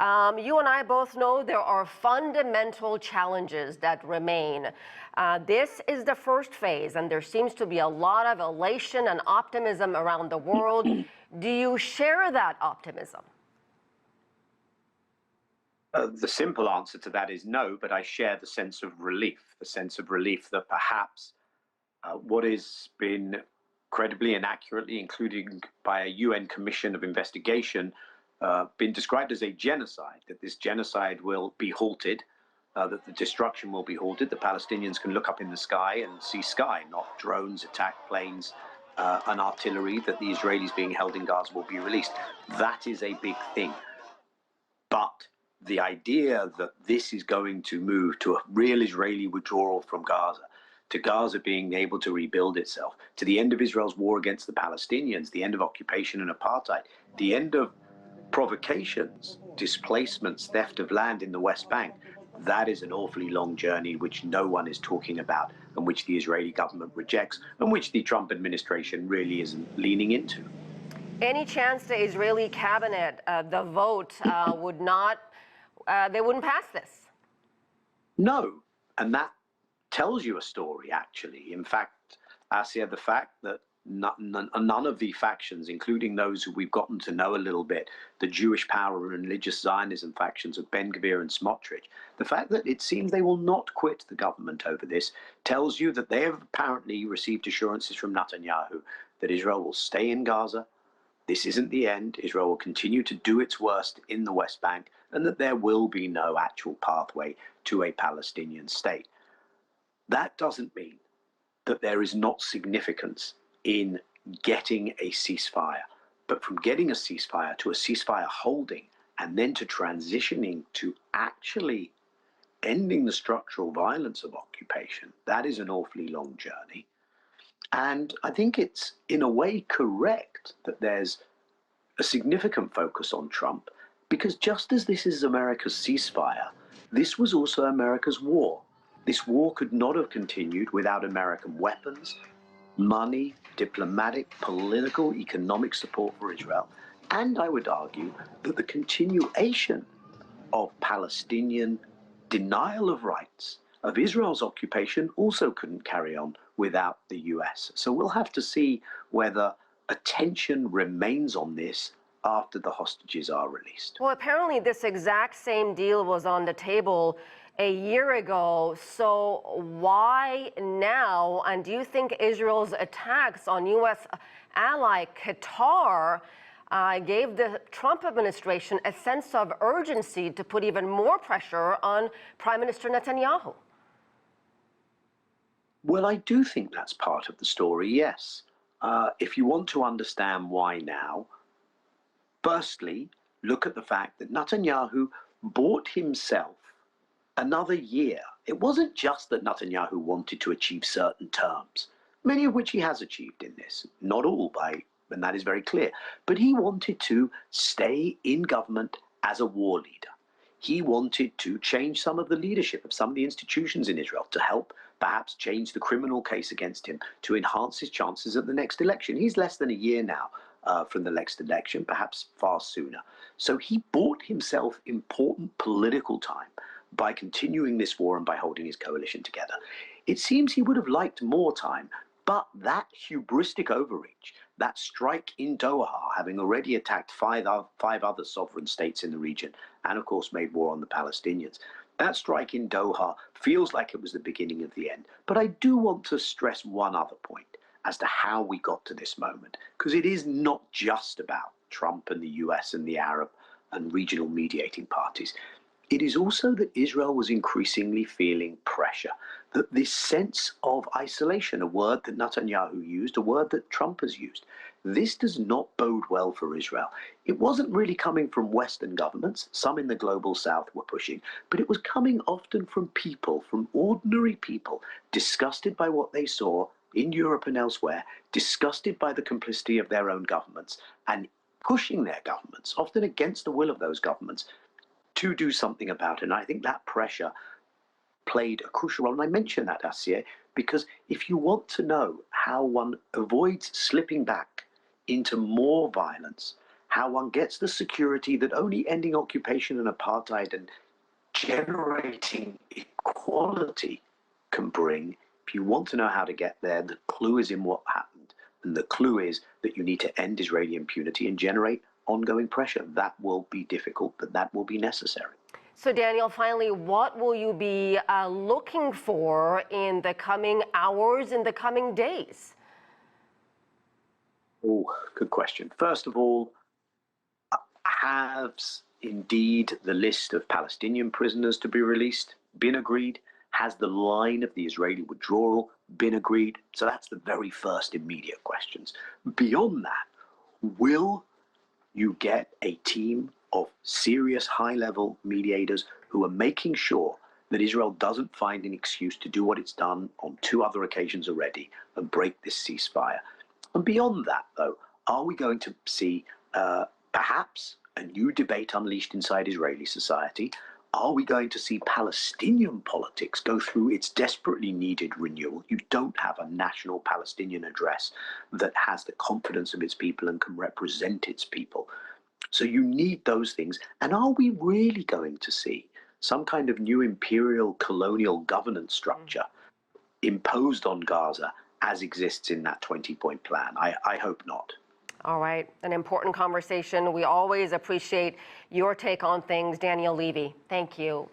You and I both know there are fundamental challenges that remain. This is the first phase, and there seems to be a lot of elation and optimism around the world. Do you share that optimism? The simple answer to that is no, but I share the sense of relief that perhaps what has been credibly and accurately, including by a UN Commission of Investigation, been described as a genocide, that this genocide will be halted, that the destruction will be halted. The Palestinians can look up in the sky and see sky, not drones, attack planes, and artillery, that the Israelis being held in Gaza will be released. That is a big thing. But the idea that this is going to move to a real Israeli withdrawal from Gaza, to Gaza being able to rebuild itself, to the end of Israel's war against the Palestinians, the end of occupation and apartheid, the end of provocations, displacements, theft of land in the West Bank, that is an awfully long journey which no one is talking about and which the Israeli government rejects and which the Trump administration really isn't leaning into. Any chance the Israeli cabinet, the vote, would not, they wouldn't pass this? No, and that tells you a story, actually. In fact, Asieh, the fact that none of the factions, including those who we've gotten to know a little bit, the Jewish power and religious Zionism factions of Ben Gvir and Smotrich, the fact that it seems they will not quit the government over this tells you that they have apparently received assurances from Netanyahu that Israel will stay in Gaza. This isn't the end. Israel will continue to do its worst in the West Bank, and that there will be no actual pathway to a Palestinian state. That doesn't mean that there is not significance in getting a ceasefire, but from getting a ceasefire to a ceasefire holding and then to transitioning to actually ending the structural violence of occupation, that is an awfully long journey. And I think it's in a way correct that there's a significant focus on Trump, because just as this is America's ceasefire, this was also America's war. This war could not have continued without American weapons, money, diplomatic, political, economic support for Israel. And I would argue that the continuation of Palestinian denial of rights, of Israel's occupation, also couldn't carry on without the US. So we'll have to see whether attention remains on this after the hostages are released. Well, apparently this exact same deal was on the table a year ago. So why now? And do you think Israel's attacks on U.S. ally Qatar gave the Trump administration a sense of urgency to put even more pressure on Prime Minister Netanyahu? Well, I do think that's part of the story, yes. If you want to understand why now, firstly, look at the fact that Netanyahu bought himself another year. It wasn't just that Netanyahu wanted to achieve certain terms, many of which he has achieved in this, not all and that is very clear, but he wanted to stay in government as a war leader. He wanted to change some of the leadership of some of the institutions in Israel to help perhaps change the criminal case against him to enhance his chances at the next election. He's less than a year now from the next election, perhaps far sooner. So he bought himself important political time by continuing this war and by holding his coalition together. It seems he would have liked more time, but that hubristic overreach, that strike in Doha, having already attacked five other sovereign states in the region, and of course made war on the Palestinians, that strike in Doha feels like it was the beginning of the end. But I do want to stress one other point as to how we got to this moment, because it is not just about Trump and the US and the Arab and regional mediating parties. It is also that Israel was increasingly feeling pressure, that this sense of isolation, a word that Netanyahu used, a word that Trump has used, this does not bode well for Israel. It wasn't really coming from Western governments, some in the global South were pushing, but it was coming often from people, from ordinary people, disgusted by what they saw in Europe and elsewhere, disgusted by the complicity of their own governments, and pushing their governments, often against the will of those governments, to do something about it. And I think that pressure played a crucial role. And I mention that, Asieh, because if you want to know how one avoids slipping back into more violence, how one gets the security that only ending occupation and apartheid and generating equality can bring. If you want to know how to get there, the clue is in what happened. And the clue is that you need to end Israeli impunity and generate ongoing pressure. That will be difficult, but that will be necessary. So, Daniel, finally, what will you be looking for in the coming hours, in the coming days? Oh, good question. First of all, has indeed the list of Palestinian prisoners to be released been agreed? Has the line of the Israeli withdrawal been agreed? So that's the very first immediate questions. Beyond that, will you get a team of serious high-level mediators who are making sure that Israel doesn't find an excuse to do what it's done on 2 other occasions already and break this ceasefire? And beyond that, though, are we going to see perhaps a new debate unleashed inside Israeli society? Are we going to see Palestinian politics go through its desperately needed renewal? You don't have a national Palestinian address that has the confidence of its people and can represent its people. So you need those things. And are we really going to see some kind of new imperial colonial governance structure imposed on Gaza as exists in that 20-point plan? I hope not. All right, an important conversation. We always appreciate your take on things, Daniel Levy. Thank you.